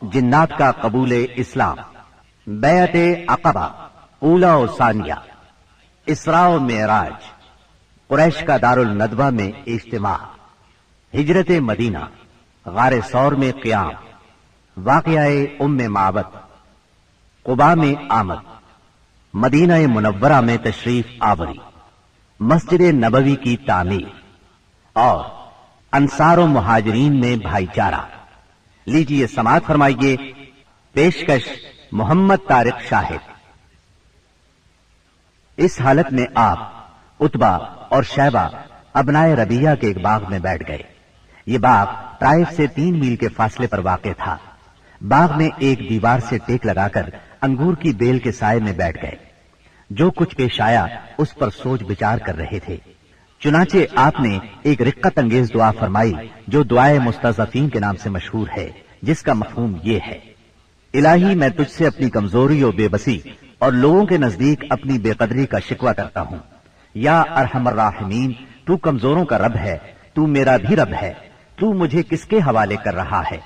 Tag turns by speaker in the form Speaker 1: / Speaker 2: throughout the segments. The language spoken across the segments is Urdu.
Speaker 1: جنات کا قبول اسلام، بیعت عقبہ اولا و ثانیہ، اسراء و معراج، قریش کا دارالندوہ میں اجتماع، ہجرت مدینہ، غار ثور میں قیام، واقعہ ام معبد، قباء میں آمد، مدینہ منورہ میں تشریف آوری، مسجد نبوی کی تعمیر اور انصار و مہاجرین میں بھائی چارہ۔ لیجیے سماعت فرمائیے پیشکش محمد طارق شاہد۔ اس حالت میں آپ عتبہ اور شیبہ ابنائے ربیہ کے ایک باغ میں بیٹھ گئے۔ یہ باغ طائف سے 3 میل کے فاصلے پر واقع تھا۔ باغ میں ایک دیوار سے ٹیک لگا کر انگور کی بیل کے سائے میں بیٹھ گئے۔ جو کچھ پیش آیا اس پر سوچ بچار کر رہے تھے۔ چنانچہ آپ نے ایک رقت انگیز دعا فرمائی جو دعائے مستضعفین کے نام سے مشہور ہے، جس کا مفہوم یہ ہے: الہی میں تجھ سے اپنی کمزوری و بے بسی اور لوگوں کے نزدیک اپنی بے قدری کا شکوہ کرتا ہوں۔ یا ارحم الراحمین، تو کمزوروں کا رب ہے، تو میرا بھی رب ہے۔ تو مجھے کس کے حوالے کر رہا ہے؟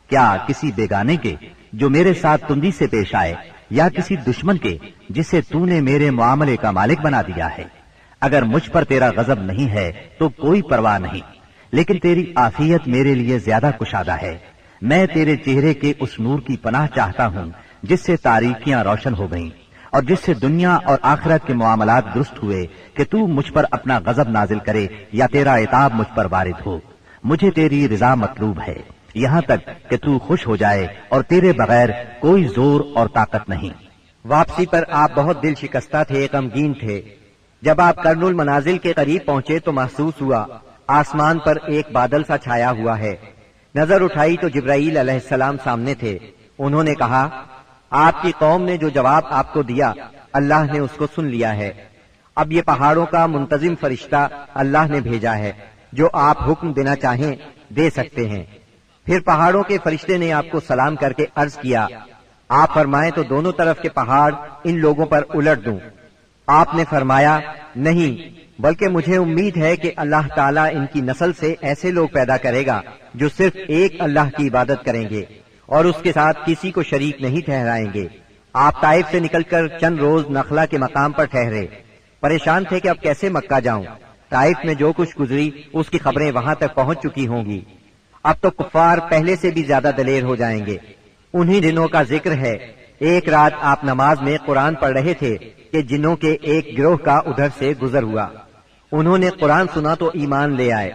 Speaker 1: کیا کسی بیگانے کے جو میرے ساتھ تندی سے پیش آئے، یا کسی دشمن کے جسے تو نے میرے معاملے کا مالک بنا دیا ہے؟ اگر مجھ پر تیرا غضب نہیں ہے تو کوئی پرواہ نہیں، لیکن تیری عافیت میرے لیے زیادہ کشادہ ہے۔ میں تیرے چہرے کے اس نور کی پناہ چاہتا ہوں جس سے تاریکیاں روشن ہو گئیں اور جس سے دنیا اور آخرت کے معاملات درست ہوئے، کہ تو مجھ پر اپنا غضب نازل کرے یا تیرا عتاب مجھ پر وارد ہو۔ مجھے تیری رضا مطلوب ہے، یہاں تک کہ تو خوش ہو جائے، اور تیرے بغیر کوئی زور اور طاقت نہیں۔
Speaker 2: واپسی پر آپ بہت دل شکستہ تھے، غمگین تھے۔ جب آپ کرن المنازل کے قریب پہنچے تو محسوس ہوا آسمان پر ایک بادل سا چھایا ہوا ہے۔ نظر اٹھائی تو جبرائیل علیہ السلام سامنے تھے۔ انہوں نے کہا، آپ کی قوم نے جو جواب آپ کو دیا اللہ نے اس کو سن لیا ہے۔ اب یہ پہاڑوں کا منتظم فرشتہ اللہ نے بھیجا ہے، جو آپ حکم دینا چاہیں دے سکتے ہیں۔ پھر پہاڑوں کے فرشتے نے آپ کو سلام کر کے عرض کیا، آپ فرمائیں تو دونوں طرف کے پہاڑ ان لوگوں پر الٹ دوں۔ آپ نے فرمایا، نہیں، بلکہ مجھے امید ہے کہ اللہ تعالیٰ ان کی نسل سے ایسے لوگ پیدا کرے گا جو صرف ایک اللہ کی عبادت کریں گے اور اس کے ساتھ کسی کو شریک نہیں ٹھہرائیں گے۔ آپ طائف سے نکل کر چند روز نخلا کے مقام پر ٹھہرے۔ پریشان تھے کہ اب کیسے مکہ جاؤں۔ طائف میں جو کچھ گزری اس کی خبریں وہاں تک پہنچ چکی ہوں گی۔ اب تو کفار پہلے سے بھی زیادہ دلیر ہو جائیں گے۔ انہی دنوں کا ذکر ہے، ایک رات آپ نماز میں قرآن پڑھ رہے تھے کہ جنوں کے ایک گروہ کا ادھر سے گزر ہوا۔ انہوں نے قرآن سنا تو ایمان لے آئے،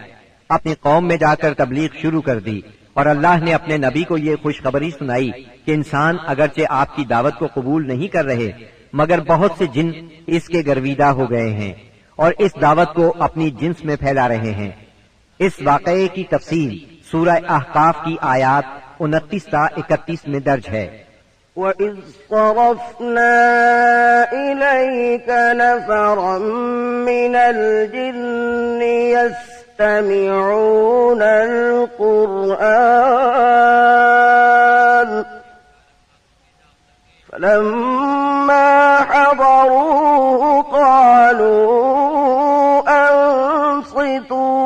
Speaker 2: اپنی قوم میں جا کر تبلیغ شروع کر دی، اور اللہ نے اپنے نبی کو یہ خوشخبری سنائی کہ انسان اگرچہ آپ کی دعوت کو قبول نہیں کر رہے، مگر بہت سے جن اس کے گرویدہ ہو گئے ہیں اور اس دعوت کو اپنی جنس میں پھیلا رہے ہیں۔ اس واقعے کی تفصیل سورہ احقاف کی آیات 29 تا 31 میں درج ہے۔
Speaker 3: وَإِذْ صَرَفْنَا إِلَيْكَ نَفَرًا مِّنَ الْجِنِّ يَسْتَمِعُونَ الْقُرْآنَ فَلَمَّا حَضَرُوهُ قَالُوا أَنصِتُوا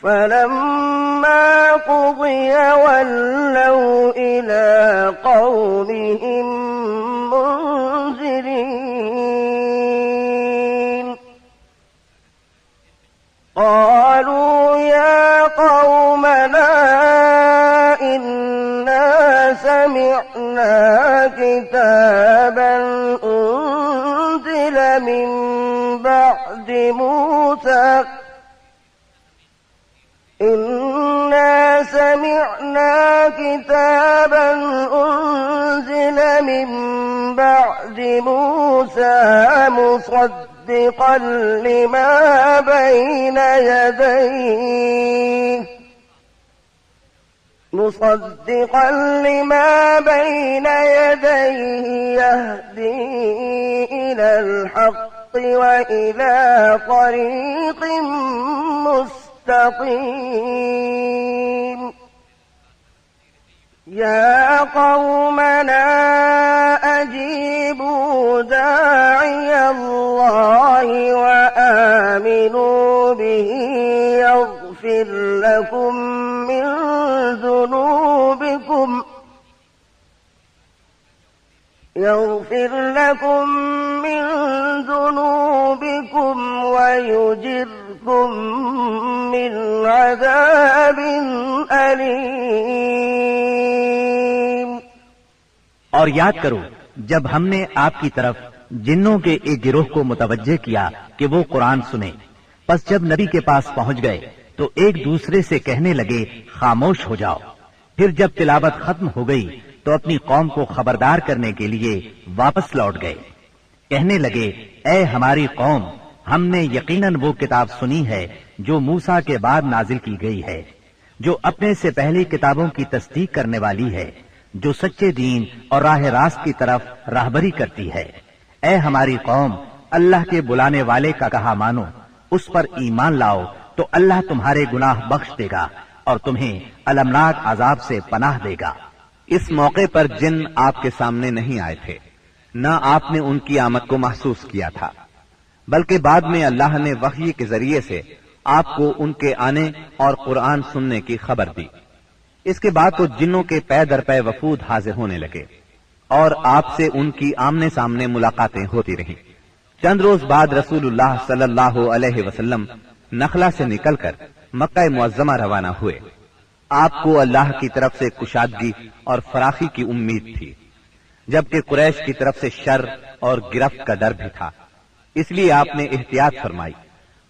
Speaker 3: فَلَمَّا قُضِيَ وَلَّوْا إِلَىٰ قَوْمِهِم مُّنذِرِينَ قَالُوا يَا قَوْمَنَا إِنَّا سَمِعْنَا كِتَابًا أُنزِلَ مِن بَعْدِ مُوسَىٰ إِنَّا سَمِعْنَا كِتَابًا أُنزِلَ مِن بَعْدِ مُوسَىٰ مُصَدِّقًا لِّمَا بَيْنَ يَدَيْهِ يَهْدِي إِلَى الْحَقِّ وَإِلَىٰ طَرِيقٍ مستقيم يا قومنا أجيبوا داعي الله وآمنوا به يغفر لكم من ذنوبكم يغفر لكم من ذنوبكم ويجركم من عذاب أليم۔
Speaker 1: اور یاد کرو جب ہم نے آپ کی طرف جنوں کے ایک گروہ کو متوجہ کیا کہ وہ قرآن سنے، پس جب نبی کے پاس پہنچ گئے تو ایک دوسرے سے کہنے لگے خاموش ہو جاؤ۔ پھر جب تلاوت ختم ہو گئی تو اپنی قوم کو خبردار کرنے کے لیے واپس لوٹ گئے، کہنے لگے اے ہماری قوم، ہم نے یقیناً وہ کتاب سنی ہے جو موسیٰ کے بعد نازل کی گئی ہے، جو اپنے سے پہلی کتابوں کی تصدیق کرنے والی ہے، جو سچے دین اور راہ راست کی طرف راہبری کرتی ہے۔ اے ہماری قوم، اللہ کے بلانے والے کا کہا مانو، اس پر ایمان لاؤ تو اللہ تمہارے گناہ بخش دے گا اور تمہیں المناک عذاب سے پناہ دے گا۔
Speaker 4: اس موقع پر جن آپ کے سامنے نہیں آئے تھے، نہ آپ نے ان کی آمد کو محسوس کیا تھا، بلکہ بعد میں اللہ نے وحی کے ذریعے سے آپ کو ان کے آنے اور قرآن سننے کی خبر دی۔ اس کے بعد تو جنوں کے پے در پے وفود حاضر ہونے لگے اور آپ سے ان کی آمنے سامنے ملاقاتیں ہوتی رہیں۔ چند روز بعد رسول اللہ صلی اللہ علیہ وسلم نخلا سے نکل کر مکہ معظمہ روانہ ہوئے۔ آپ کو اللہ کی طرف سے کشادگی اور فراخی کی امید تھی، جبکہ قریش کی طرف سے شر اور گرفت کا ڈر بھی تھا، اس لیے آپ نے احتیاط فرمائی۔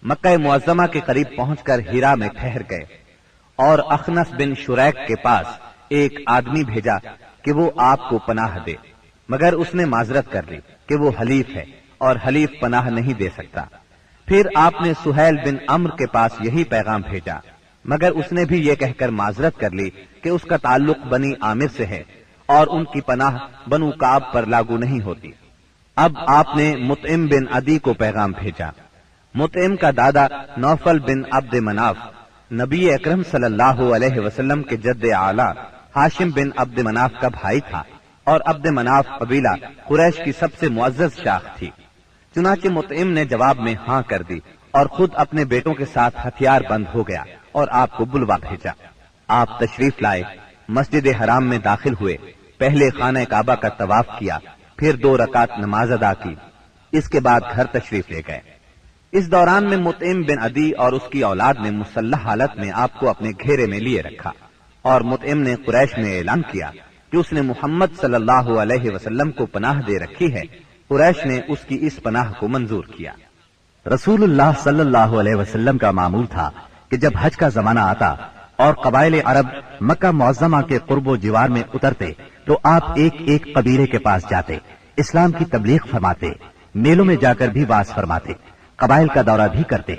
Speaker 4: مکہ معظمہ کے قریب پہنچ کر ہیرا میں ٹھہر گئے اور اخنس بن شریک کے پاس ایک آدمی بھیجا کہ وہ آپ کو پناہ دے، مگر اس نے معذرت کر لی کہ وہ حلیف ہے اور حلیف پناہ نہیں دے سکتا۔ پھر آپ نے سہیل بن عمرو کے پاس یہی پیغام بھیجا، مگر اس نے بھی یہ کہہ کر معذرت کر لی کہ اس کا تعلق بنی عامر سے ہے اور ان کی پناہ بنو کعب پر لاگو نہیں ہوتی۔ اب آپ نے مطعم بن عدی کو پیغام بھیجا۔ مطعم کا دادا نوفل بن عبد مناف نبی اکرم صلی اللہ علیہ وسلم کے جد اعلی ہاشم بن عبد مناف کا بھائی تھا، اور عبد مناف قبیلہ قریش کی سب سے معزز شاخ تھی۔ چنانچہ مطعم نے جواب میں ہاں کر دی اور خود اپنے بیٹوں کے ساتھ ہتھیار بند ہو گیا اور آپ کو بلوا بھیجا۔ آپ تشریف لائے، مسجد حرام میں داخل ہوئے، پہلے خانہ کعبہ کا طواف کیا، پھر 2 رکعت نماز ادا کی، اس کے بعد گھر تشریف لے گئے۔ اس دوران میں مطعم بن عدی اور اس کی اولاد نے مسلح حالت میں آپ کو اپنے گھیرے میں لیے رکھا، اور مطعم نے قریش میں اعلان کیا کہ اس نے محمد صلی اللہ علیہ وسلم کو پناہ دے رکھی ہے۔ قریش نے اس کی اس پناہ کو منظور کیا۔
Speaker 1: رسول اللہ صلی اللہ علیہ وسلم کا معمول تھا کہ جب حج کا زمانہ آتا اور قبائل عرب مکہ معظمہ کے قرب و جوار میں اترتے تو آپ ایک ایک قبیلے کے پاس جاتے، اسلام کی تبلیغ فرماتے، میلوں میں جا کر بھی واعظ فرماتے، قبائل کا دورہ بھی کرتے۔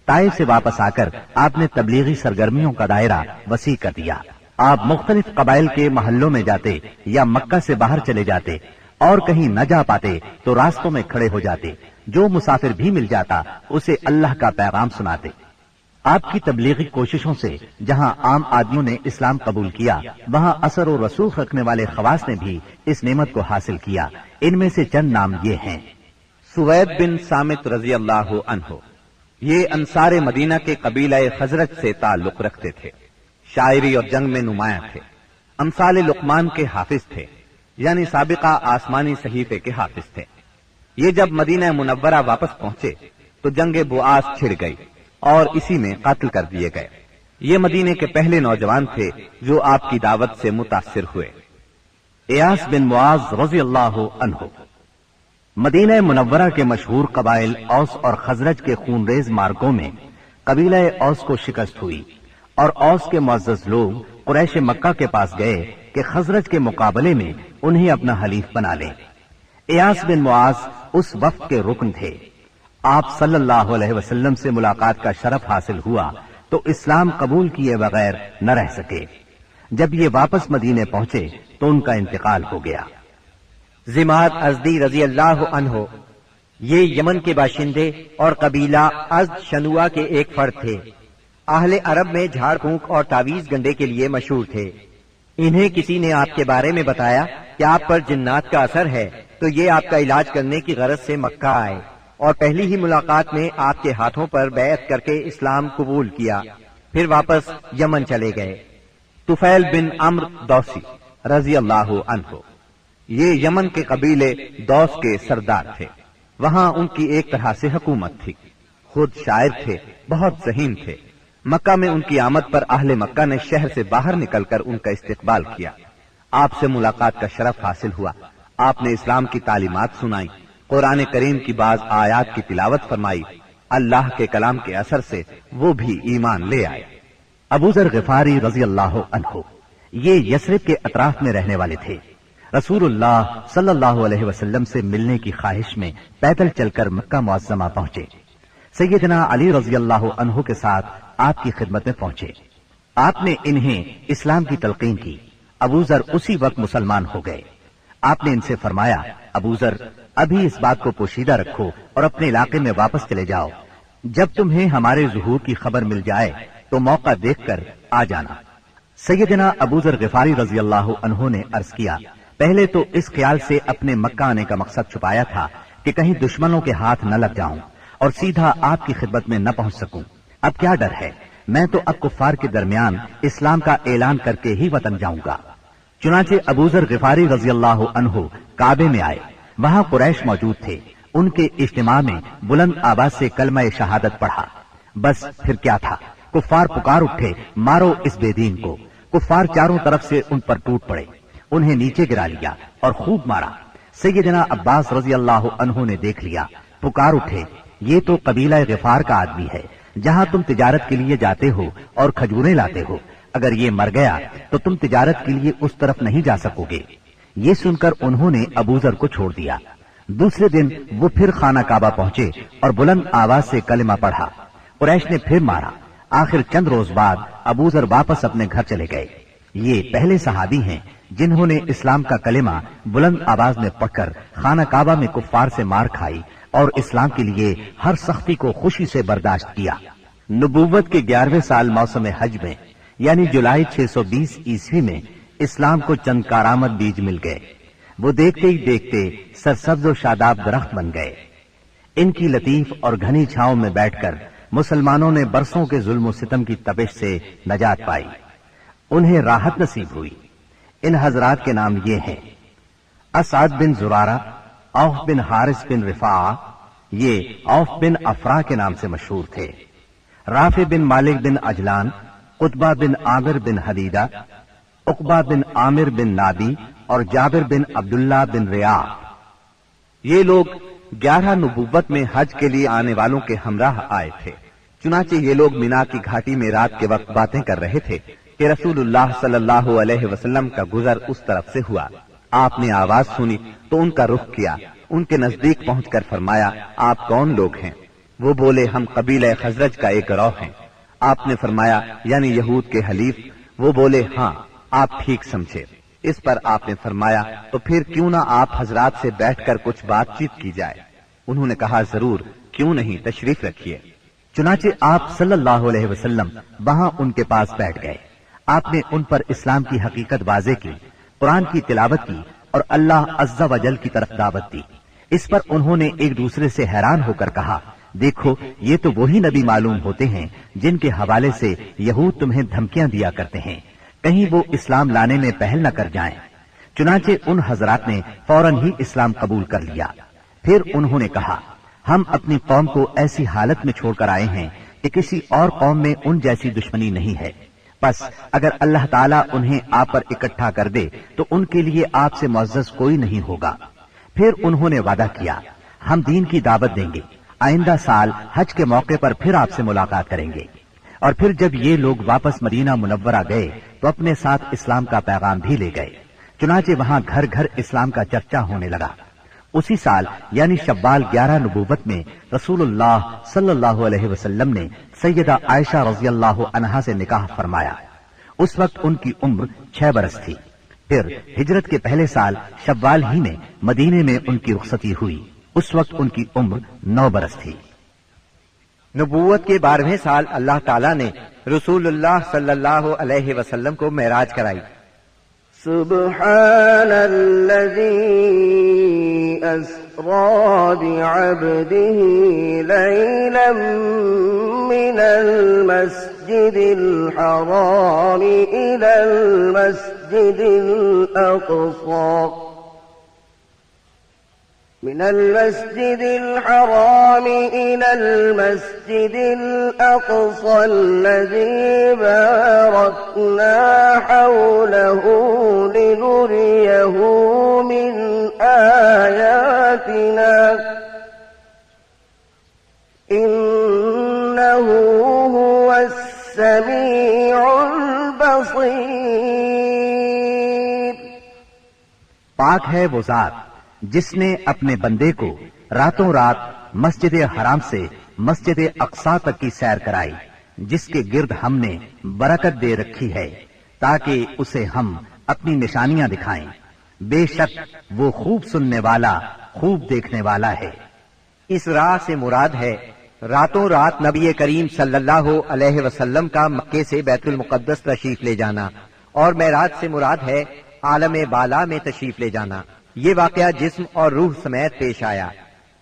Speaker 1: طائف سے واپس آ کر آپ نے تبلیغی سرگرمیوں کا دائرہ وسیع کر دیا۔ آپ مختلف قبائل کے محلوں میں جاتے یا مکہ سے باہر چلے جاتے، اور کہیں نہ جا پاتے تو راستوں میں کھڑے ہو جاتے، جو مسافر بھی مل جاتا اسے اللہ کا پیغام سناتے۔ آپ کی تبلیغی کوششوں سے جہاں عام آدمیوں نے اسلام قبول کیا، وہاں اثر و رسوخ رکھنے والے خواص نے بھی اس نعمت کو حاصل کیا۔ ان میں سے چند نام یہ ہیں۔
Speaker 4: سوید بن سامت رضی اللہ عنہ، یہ انصار مدینہ کے قبیلہ خزرج سے تعلق رکھتے تھے، شاعری اور جنگ میں نمایاں تھے، امثال لقمان کے حافظ تھے، یعنی سابقہ آسمانی صحیفے کے حافظ تھے۔ یہ جب مدینہ منورہ واپس پہنچے تو جنگ بؤاس چھڑ گئی اور اسی میں قتل کر دیے گئے۔ یہ مدینے کے پہلے نوجوان تھے جو آپ کی دعوت سے متاثر ہوئے۔
Speaker 1: ایاس بن معاذ رضی اللہ عنہ، مدینہ منورہ کے مشہور قبائل اوس اور خزرج کے خونریز مارکوں میں قبیلہ اوس کو شکست ہوئی اور اوس کے معزز لوگ قریش مکہ کے پاس گئے کہ خزرج کے مقابلے میں انہیں اپنا حلیف بنا لیں۔ ایاس بن معاذ اس وفد کے رکن تھے۔ آپ صلی اللہ علیہ وسلم سے ملاقات کا شرف حاصل ہوا تو اسلام قبول کیے بغیر نہ رہ سکے۔ جب یہ واپس مدینے پہنچے تو ان کا انتقال ہو گیا۔
Speaker 2: زماد ازدی رضی اللہ عنہ، یہ یمن کے باشندے اور قبیلہ ازد شنوا کے ایک فرد تھے۔ اہل عرب میں جھاڑ پھونک اور تعویذ گنڈے کے لیے مشہور تھے۔ انہیں کسی نے آپ کے بارے میں بتایا کہ آپ پر جنات کا اثر ہے، تو یہ آپ کا علاج کرنے کی غرض سے مکہ آئے اور پہلی ہی ملاقات میں آپ کے ہاتھوں پر بیعت کر کے اسلام قبول کیا، پھر واپس یمن چلے گئے۔
Speaker 4: طفیل بن عمرو دوسی رضی اللہ عنہ، یہ یمن کے قبیلے دوس کے سردار تھے. وہاں ان کی ایک طرح سے حکومت تھی. خود شاعر تھے, بہت ذہین تھے. مکہ میں ان کی آمد پر اہل مکہ نے شہر سے باہر نکل کر ان کا استقبال کیا. آپ سے ملاقات کا شرف حاصل ہوا. آپ نے اسلام کی تعلیمات سنائی, قرآن کریم کی بعض آیات کی تلاوت فرمائی. اللہ کے کلام کے اثر سے وہ بھی ایمان لے آئے.
Speaker 1: ابو ذر غفاری رضی اللہ عنہ یہ یثرب کے اطراف میں رہنے والے تھے. رسول اللہ صلی اللہ علیہ وسلم سے ملنے کی خواہش میں پیدل چل کر مکہ معظمہ پہنچے. سیدنا علی رضی اللہ عنہ کے ساتھ آپ کی خدمت میں پہنچے. آپ نے انہیں اسلام کی تلقین کی. ابو ذر اسی وقت مسلمان ہو گئے. آپ نے ان سے فرمایا, ابو ذر ابھی اس بات کو پوشیدہ رکھو اور اپنے علاقے میں واپس چلے جاؤ. جب تمہیں ہمارے ظہور کی خبر مل جائے تو موقع دیکھ کر آ جانا. سیدنا ابو ذر غفاری رضی اللہ عنہ نے عرض کیا, پہلے تو اس خیال سے اپنے مکہ آنے کا مقصد چھپایا تھا کہ کہیں دشمنوں کے ہاتھ نہ لگ جاؤں اور سیدھا آپ کی خدمت میں نہ پہنچ سکوں. اب کیا ڈر ہے, میں تو اب کفار کے درمیان اسلام کا اعلان کر کے ہی وطن جاؤں گا. چنانچہ ابو ذر غفاری رضی اللہ عنہ کعبے میں آئے. وہاں قریش موجود تھے. ان کے اجتماع میں بلند آواز سے کلمہ شہادت پڑھا. بس پھر کیا تھا, کفار پکار اٹھے, مارو اس بے دین کو. کفار چاروں طرف سے ان پر ٹوٹ پڑے, انہیں نیچے گرا لیا اور خوب مارا. سیدنا عباس رضی اللہ عنہ نے دیکھ لیا, پکار اٹھے, یہ تو قبیلہ غفار کا آدمی ہے. جہاں تم تجارت کے لیے جاتے ہو اور کھجوریں لاتے ہو, اگر یہ مر گیا تو تم تجارت کے لیے اس طرف نہیں جا سکو گے. یہ سن کر انہوں نے ابو ذر کو چھوڑ دیا. دوسرے دن وہ پھر خانہ کعبہ پہنچے اور بلند آواز سے کلمہ پڑھا. قریش نے پھر مارا. آخر چند روز بعد ابو ذر واپس اپنے گھر چلے گئے. یہ پہلے صحابی ہیں جنہوں نے اسلام کا کلمہ بلند آواز میں پڑھ کر خانہ کعبہ میں کفار سے مار کھائی اور اسلام کے لیے ہر سختی کو خوشی سے برداشت کیا. نبوت کے 11ویں سال موسم حج میں یعنی جولائی 620 عیسوی میں اسلام کو چند کارآمد بیج مل گئے. وہ دیکھتے ہی دیکھتے سرسبز و شاداب درخت بن گئے. ان کی لطیف اور گھنی چھاؤں میں بیٹھ کر مسلمانوں نے برسوں کے ظلم و ستم کی تپش سے نجات پائی. انہیں راحت نصیب ہوئی. ان حضرات کے نام یہ ہیں: اسعد بن زرارہ, اوف بن حارث بن رفاعہ, یہ اوف بن افرا کے نام سے مشہور تھے. رافع بن مالک بن اجلان, قطبہ بن عامر بن حدیدہ, عقبہ بن عامر بن نادی اور جابر بن عبداللہ بن ریاح. یہ لوگ 11 نبوت میں حج کے لیے آنے والوں کے ہمراہ آئے تھے. چنانچہ یہ لوگ مینا کی گھاٹی میں رات کے وقت باتیں کر رہے تھے کہ رسول اللہ صلی اللہ علیہ وسلم کا گزر اس طرف سے ہوا. آپ نے آواز سنی تو ان کا رخ کیا. ان کے نزدیک پہنچ کر فرمایا, آپ کون لوگ ہیں؟ وہ بولے, ہم قبیلہ خزرج کا ایک گروہ ہیں. آپ نے فرمایا, یعنی یہود کے حلیف؟ وہ بولے, ہاں. آپ ٹھیک سمجھے. اس پر آپ نے فرمایا, تو پھر کیوں نہ آپ حضرات سے بیٹھ کر کچھ بات چیت کی جائے؟ انہوں نے کہا, ضرور, کیوں نہیں, تشریف رکھیے. چنانچہ آپ صلی اللہ علیہ وسلم وہاں ان کے پاس بیٹھ گئے. آپ نے ان پر اسلام کی حقیقت واضح کی, قرآن کی تلاوت کی اور اللہ عز و جل کی طرف دعوت دی. اس پر انہوں نے ایک دوسرے سے حیران ہو کر کہا, دیکھو یہ تو وہی نبی معلوم ہوتے ہیں جن کے حوالے سے یہود تمہیں دھمکیاں دیا کرتے ہیں, کہیں وہ اسلام لانے میں پہل نہ کر جائیں. چنانچہ ان حضرات نے فوراً ہی اسلام قبول کر لیا. پھر انہوں نے کہا, ہم اپنی قوم کو ایسی حالت میں چھوڑ کر آئے ہیں کہ کسی اور قوم میں ان جیسی دشمنی نہیں ہے. بس اگر اللہ تعالیٰ انہیں آپ پر اکٹھا کر دے تو ان کے لیے آپ سے معزز کوئی نہیں ہوگا. پھر انہوں نے وعدہ کیا, ہم دین کی دعوت دیں گے, آئندہ سال حج کے موقع پر پھر آپ سے ملاقات کریں گے. اور پھر جب یہ لوگ واپس مدینہ منورہ گئے تو اپنے ساتھ اسلام کا پیغام بھی لے گئے. چنانچہ وہاں گھر گھر اسلام کا چرچا ہونے لگا. اسی سال یعنی شوال 11 نبوت میں رسول اللہ صلی اللہ علیہ وسلم نے سیدہ عائشہ رضی اللہ عنہا سے نکاح فرمایا. اس وقت ان کی عمر 6 برس تھی. پھر ہجرت کے پہلے سال شوال ہی میں مدینے میں ان کی رخصتی ہوئی. اس وقت ان کی عمر 9 برس تھی.
Speaker 2: نبوت کے 12ویں سال اللہ تعالیٰ نے رسول اللہ صلی اللہ علیہ وسلم کو معراج کرائی.
Speaker 3: سبحان الذي أسرى بعبده ليلا من المسجد الحرام إلى المسجد الأقصى من المسجد الحرام إلى المسجد الأقصى الذي باركنا حوله لنريه من آياتنا إنه هو السميع البصير۔
Speaker 1: پاک ہے وہ ذات جس نے اپنے بندے کو راتوں رات مسجد حرام سے مسجد اقصی تک کی سیر کرائی، جس کے گرد ہم نے برکت دے رکھی ہے تاکہ اسے ہم اپنی نشانیاں دکھائیں۔ بے شک وہ خوب سننے والا، خوب دیکھنے والا ہے۔
Speaker 2: اس راہ سے مراد ہے راتوں رات نبی کریم صلی اللہ علیہ وسلم کا مکے سے بیت المقدس تشریف لے جانا، اور معراج سے مراد ہے عالم بالا میں تشریف لے جانا۔ یہ واقعہ جسم اور روح سمیت پیش آیا۔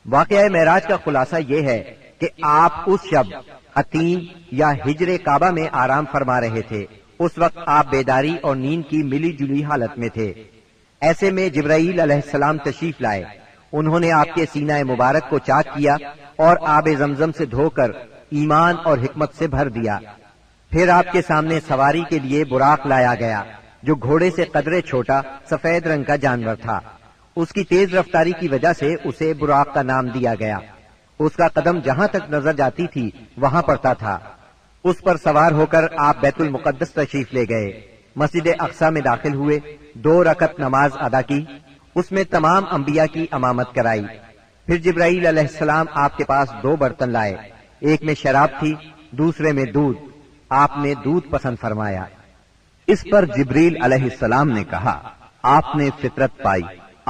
Speaker 2: واقعہ معراج کا خلاصہ یہ ہے کہ آپ اس شب عتیم یا ہجر کعبہ میں آرام فرما رہے تھے۔ اس وقت آپ بیداری اور نیند کی ملی جلی حالت میں تھے۔ ایسے میں جبرائیل علیہ السلام تشریف لائے۔ انہوں نے آپ کے سینہ مبارک کو چاک کیا اور آب زمزم سے دھو کر ایمان اور حکمت سے بھر دیا۔ پھر آپ کے سامنے سواری کے لیے براق لایا گیا، جو گھوڑے سے قدرے چھوٹا سفید رنگ کا جانور تھا۔ اس کی تیز رفتاری کی وجہ سے اسے براق کا نام دیا گیا۔ اس کا قدم جہاں تک نظر جاتی تھی وہاں پڑتا تھا۔ اس پر سوار ہو کر آپ بیت المقدس تشریف لے گئے، مسجد اقصی میں داخل ہوئے، 2 رکعت نماز ادا کی، اس میں تمام انبیاء کی امامت کرائی۔ پھر جبرائیل علیہ السلام آپ کے پاس 2 برتن لائے، ایک میں شراب تھی، دوسرے میں دودھ۔ آپ نے دودھ پسند فرمایا۔
Speaker 4: اس پر جبریل علیہ السلام نے کہا، آپ نے فطرت پائی،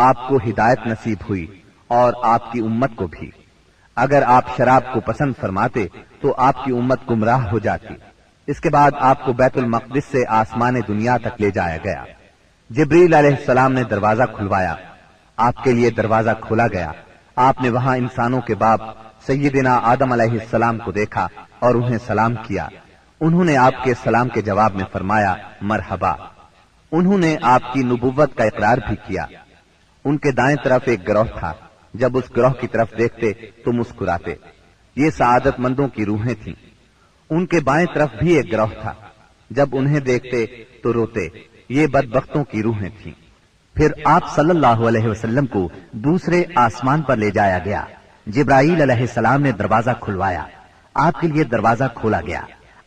Speaker 4: آپ کو ہدایت نصیب ہوئی اور آپ کی امت کو بھی۔ اگر آپ شراب کو پسند فرماتے تو آپ کی امت گمراہ ہو جاتی۔ اس کے بعد آپ کو بیت المقدس سے آسمان دنیا تک لے جایا گیا۔ جبریل علیہ السلام نے دروازہ کھلوایا، آپ کے لیے دروازہ کھولا گیا۔ آپ نے وہاں انسانوں کے باپ سیدنا آدم علیہ السلام کو دیکھا اور انہیں سلام کیا۔ انہوں نے آپ کے سلام کے جواب میں فرمایا مرحبا۔ انہوں نے آپ کی نبوت کا اقرار بھی کیا۔ ان کے دائیں طرف ایک گروہ تھا، جب اس گروہ کی طرف دیکھتے تو مسکراتے۔ یہ سعادت مندوں کی روحیں تھیں۔ ان کے بائیں طرف بھی ایک گروہ تھا، جب انہیں دیکھتے تو روتے۔ یہ بدبختوں کی روحیں تھیں۔ پھر آپ صلی اللہ علیہ وسلم کو دوسرے آسمان پر لے جایا گیا۔ جبرائیل علیہ السلام نے دروازہ کھلوایا، آپ کے لیے دروازہ کھولا گیا۔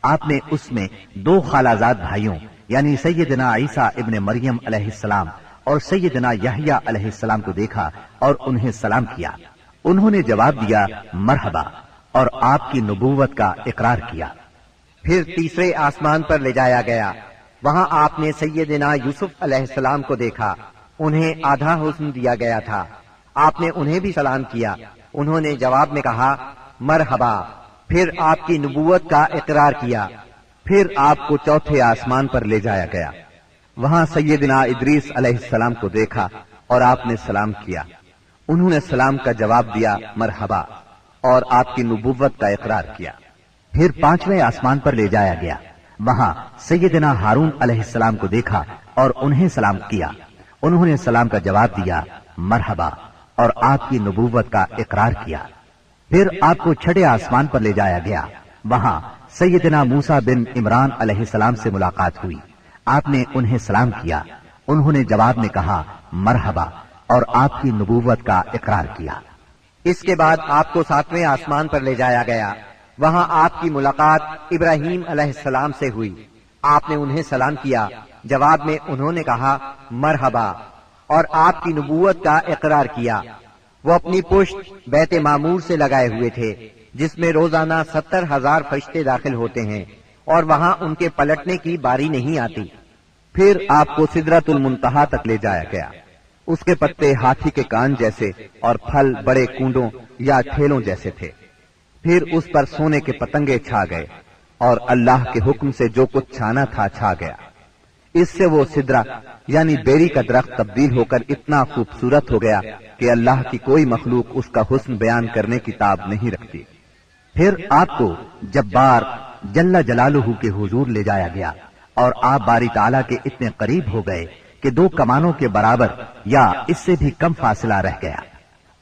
Speaker 4: آپ نے اس میں 2 خالازاد بھائیوں یعنی سیدنا عیسیٰ ابن مریم علیہ السلام اور سیدنا یحییٰ علیہ السلام کو دیکھا اور انہیں سلام کیا۔ انہوں نے جواب دیا مرحبا اور آپ کی نبوت کا اقرار کیا۔
Speaker 2: پھر تیسرے آسمان پر لے جایا گیا۔ وہاں آپ نے سیدنا یوسف علیہ السلام کو دیکھا۔ انہیں آدھا حسن دیا گیا تھا۔ آپ نے انہیں بھی سلام کیا۔ انہوں نے جواب میں کہا مرحبا۔ پھر آپ کی نبوت کا اقرار کیا۔
Speaker 4: پھر آپ کو چوتھے آسمان پر لے جایا گیا۔ وہاں سیدنا ادریس علیہ السلام کو دیکھا اور آپ نے سلام کیا۔ انہوں نے سلام کا جواب دیا مرحبا اور آپ کی نبوت کا اقرار کیا۔
Speaker 1: پھر 5ویں آسمان پر لے جایا گیا۔ وہاں سیدنا ہارون علیہ السلام کو دیکھا اور انہیں سلام کیا۔ انہوں نے سلام کا جواب دیا مرحبا اور آپ کی نبوت کا اقرار کیا۔ پھر آپ کو 6 آسمان پر لے جایا گیا۔ وہاں سیدنا موسیٰ بن عمران علیہ السلام سے ملاقات ہوئی۔ آپ نے انہیں سلام کیا۔ انہوں نے جواب میں کہا مرحبا اور آپ کی نبوت کا اقرار کیا۔
Speaker 2: اس کے بعد آپ کو 7ویں آسمان پر لے جایا گیا۔ وہاں آپ کی ملاقات ابراہیم علیہ السلام سے ہوئی۔ آپ نے انہیں سلام کیا۔ جواب میں انہوں نے کہا مرحبا اور آپ کی نبوت کا اقرار کیا۔ وہ اپنی پشت بیت معمور سے لگائے ہوئے تھے، جس میں روزانہ 70,000 فرشتے داخل ہوتے ہیں، اور وہاں ان کے پلٹنے کی باری نہیں آتی۔
Speaker 4: پھر آپ کو سدرۃ المنتہا تک لے جایا گیا۔ اس کے پتے ہاتھی کے کان جیسے اور پھل بڑے کونڈوں یا ٹھیلوں جیسے تھے۔ پھر اس پر سونے کے پتنگے چھا گئے اور اللہ کے حکم سے جو کچھ چھانا تھا چھا گیا۔ اس سے وہ سدرہ یعنی بیری کا درخت تبدیل ہو کر اتنا خوبصورت ہو گیا کہ اللہ کی کوئی مخلوق اس کا حسن بیان کرنے کی تاب نہیں رکھتی۔
Speaker 1: پھر آپ کو جبار جل جلالہ کے حضور لے جایا گیا اور آپ باری تعالیٰ کے اتنے قریب ہو گئے کہ 2 کمانوں کے برابر یا اس سے بھی کم فاصلہ رہ گیا۔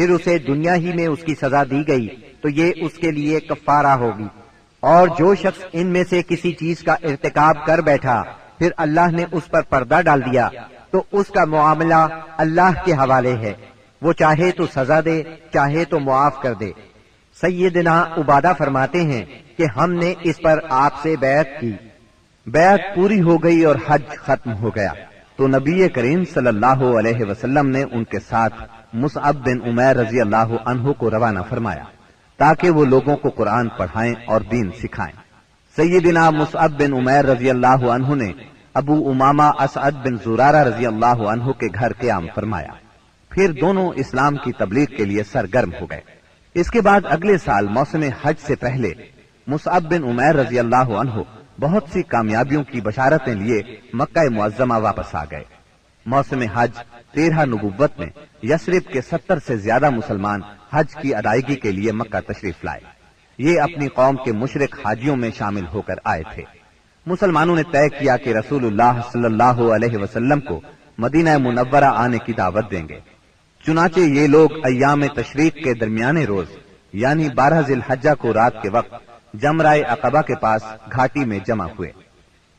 Speaker 2: پھر اسے دنیا ہی میں اس کی سزا دی گئی تو یہ اس کے لیے کفارہ ہوگی، اور جو شخص ان میں سے کسی چیز کا ارتکاب کر بیٹھا پھر اللہ نے اس پر پردہ ڈال دیا تو اس کا معاملہ اللہ کے حوالے ہے، وہ چاہے تو سزا دے چاہے تو معاف کر دے۔ سیدنا عبادہ فرماتے ہیں کہ ہم نے اس پر آپ سے بیعت کی،
Speaker 4: بیعت پوری ہو گئی اور حج ختم ہو گیا تو نبی کریم صلی اللہ علیہ وسلم نے ان کے ساتھ مصعب بن عمیر رضی اللہ عنہ کو روانہ فرمایا تاکہ وہ لوگوں کو قرآن پڑھائیں اور دین سکھائیں۔ سیدنا مصعب بن عمیر رضی اللہ عنہ نے ابو امامہ اسعد بن زرارہ رضی اللہ عنہ کے گھر قیام فرمایا، پھر دونوں اسلام کی تبلیغ کے لیے سرگرم ہو گئے۔ اس کے بعد اگلے سال موسم حج سے پہلے مصعب بن عمیر رضی اللہ عنہ بہت سی کامیابیوں کی بشارتیں لیے مکہ معظمہ واپس آ گئے۔ موسم حج 13 نبوت میں یثرب کے 70 سے زیادہ مسلمان حج کی ادائیگی کے لیے مکہ تشریف لائے۔ یہ اپنی قوم کے مشرک حاجیوں میں شامل ہو کر آئے تھے۔ مسلمانوں نے طے کیا کہ رسول اللہ صلی اللہ علیہ وسلم کو مدینہ منورہ آنے کی دعوت دیں گے، چنانچہ یہ لوگ ایام تشریق کے درمیانے روز یعنی 12 ذی الحجہ کو رات کے وقت جمرہ عقبہ کے پاس گھاٹی میں جمع ہوئے۔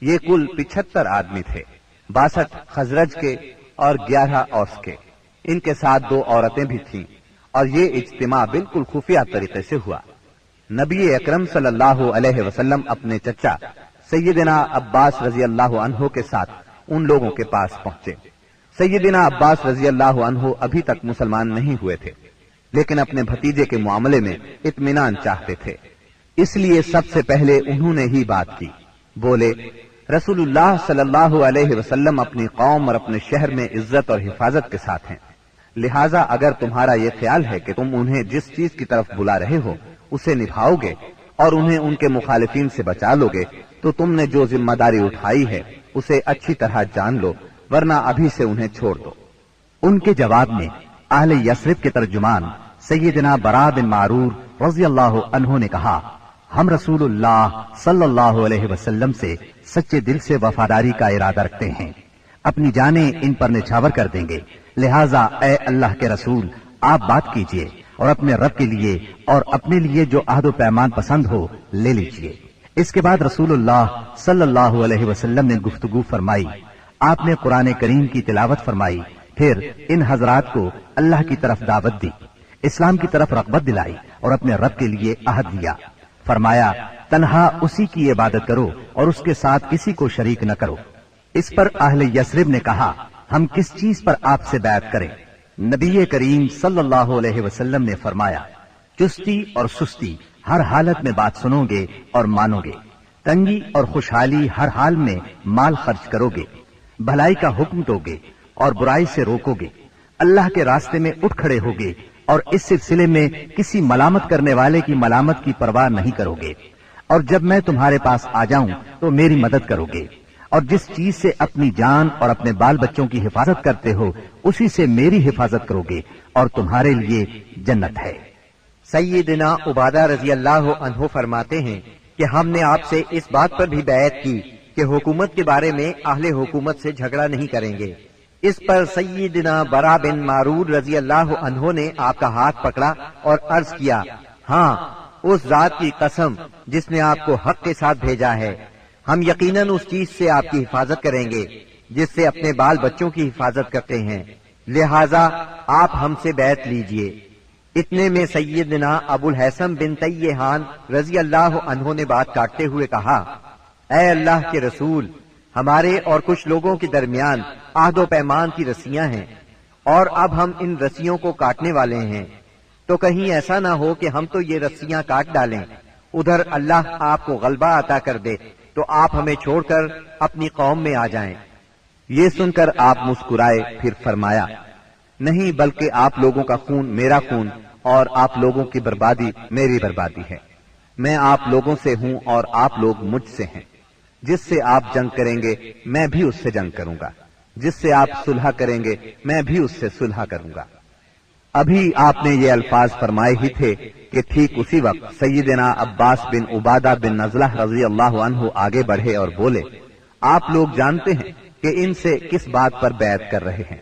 Speaker 4: یہ کل 75 آدمی تھے، 62 خزرج کے اور 11 اوس کے، ان کے ساتھ 2 عورتیں بھی تھیں، اور یہ اجتماع بالکل خفیہ طریقے سے ہوا۔ نبی اکرم صلی اللہ علیہ وسلم اپنے چچا سیدنا عباس رضی اللہ عنہ کے ساتھ ان لوگوں کے پاس پہنچے۔ سیدنا عباس رضی اللہ عنہ ابھی تک مسلمان نہیں ہوئے تھے، لیکن اپنے بھتیجے کے معاملے میں اطمینان چاہتے تھے، اس لیے سب سے پہلے انہوں نے ہی بات کی۔ بولے، رسول اللہ صلی اللہ علیہ وسلم اپنی قوم اور اپنے شہر میں عزت اور حفاظت کے ساتھ ہیں، لہٰذا اگر تمہارا یہ خیال ہے کہ تم انہیں جس چیز کی طرف بلا رہے ہو اسے نبھاؤ گے اور انہیں ان کے مخالفین سے بچا لو گے تو تم نے جو ذمہ داری اٹھائی ہے اسے اچھی طرح جان لو، ورنہ ابھی سے انہیں چھوڑ دو۔
Speaker 1: ان کے جواب میں اہل یثرب کے ترجمان سیدنا برا بن معرور رضی اللہ عنہ نے کہا، ہم رسول اللہ صلی اللہ علیہ وسلم سے سچے دل سے وفاداری کا ارادہ رکھتے ہیں، اپنی جانیں ان پر نچھاور کر دیں گے، لہٰذا اے اللہ کے رسول آپ بات کیجئے اور اپنے رب کے لیے اور اپنے لیے جو عہد و پیمان پسند ہو لے لیجئے۔ اس کے بعد رسول اللہ صلی اللہ علیہ وسلم نے گفتگو فرمائی، آپ نے قرآن کریم کی تلاوت فرمائی، پھر ان حضرات کو اللہ کی طرف دعوت دی، اسلام کی طرف رغبت دلائی اور اپنے رب کے لیے عہد لیا۔ فرمایا، تنہا اسی کی عبادت کرو اور اس کے ساتھ کسی کو شریک نہ کرو۔ اس پر اہل یثرب نے کہا، ہم کس چیز پر آپ سے بیعت کریں؟ نبی کریم صلی اللہ علیہ وسلم نے فرمایا، چستی اور سستی ہر حالت میں بات سنو گے اور مانو گے، تنگی اور خوشحالی ہر حال میں مال خرچ کرو گے، بھلائی کا حکم دو گے اور برائی سے روکو گے، اللہ کے راستے میں اٹھ کھڑے ہوگے اور اس سلسلے میں کسی ملامت کرنے والے کی ملامت کی پرواہ نہیں کرو گے، اور جب میں تمہارے پاس آ جاؤں تو میری مدد کرو گے، اور جس چیز سے اپنی جان اور اپنے بال بچوں کی حفاظت کرتے ہو اسی سے میری حفاظت کرو گے اور تمہارے لیے جنت ہے۔
Speaker 2: سیدنا عبادہ رضی اللہ عنہ فرماتے ہیں کہ ہم نے آپ سے اس بات پر بھی بیعت کی کہ حکومت کے بارے میں اہل حکومت سے جھگڑا نہیں کریں گے۔ اس پر سیدنا برا بن معرور رضی اللہ عنہ نے آپ کا ہاتھ پکڑا اور عرض کیا، ہاں اس ذات کی قسم جس نے آپ کو حق کے ساتھ بھیجا ہے، ہم یقیناً اس چیز سے آپ کی حفاظت کریں گے جس سے اپنے بال بچوں کی حفاظت کرتے ہیں، لہٰذا آپ ہم سے بیعت لیجئے۔ اتنے میں سیدنا ابو الحسن بن تیہان رضی اللہ عنہ نے بات کاٹتے ہوئے کہا، اے اللہ کے رسول، ہمارے اور کچھ لوگوں کے درمیان عہد و پیمان کی رسیاں ہیں، اور اب ہم ان رسیوں کو کاٹنے والے ہیں، تو کہیں ایسا نہ ہو کہ ہم تو یہ رسیاں کاٹ ڈالیں، ادھر اللہ آپ کو غلبہ عطا کر دے تو آپ ہمیں چھوڑ کر اپنی قوم میں آ جائیں۔
Speaker 4: یہ سن کر آپ مسکرائے، پھر فرمایا، نہیں بلکہ آپ لوگوں کا خون میرا خون اور آپ لوگوں کی بربادی میری بربادی ہے۔ میں آپ لوگوں سے ہوں اور آپ لوگ مجھ سے ہیں، جس سے آپ جنگ کریں گے میں بھی اس سے جنگ کروں گا، جس سے آپ صلح کریں گے میں بھی اس سے صلح کروں گا۔ ابھی آپ نے یہ الفاظ فرمائے ہی تھے کہ ٹھیک اسی وقت سیدنا عباس بن عبادہ بن نزلہ رضی اللہ عنہ آگے بڑھے اور بولے، آپ لوگ جانتے ہیں کہ ان سے کس بات پر بیعت کر رہے ہیں۔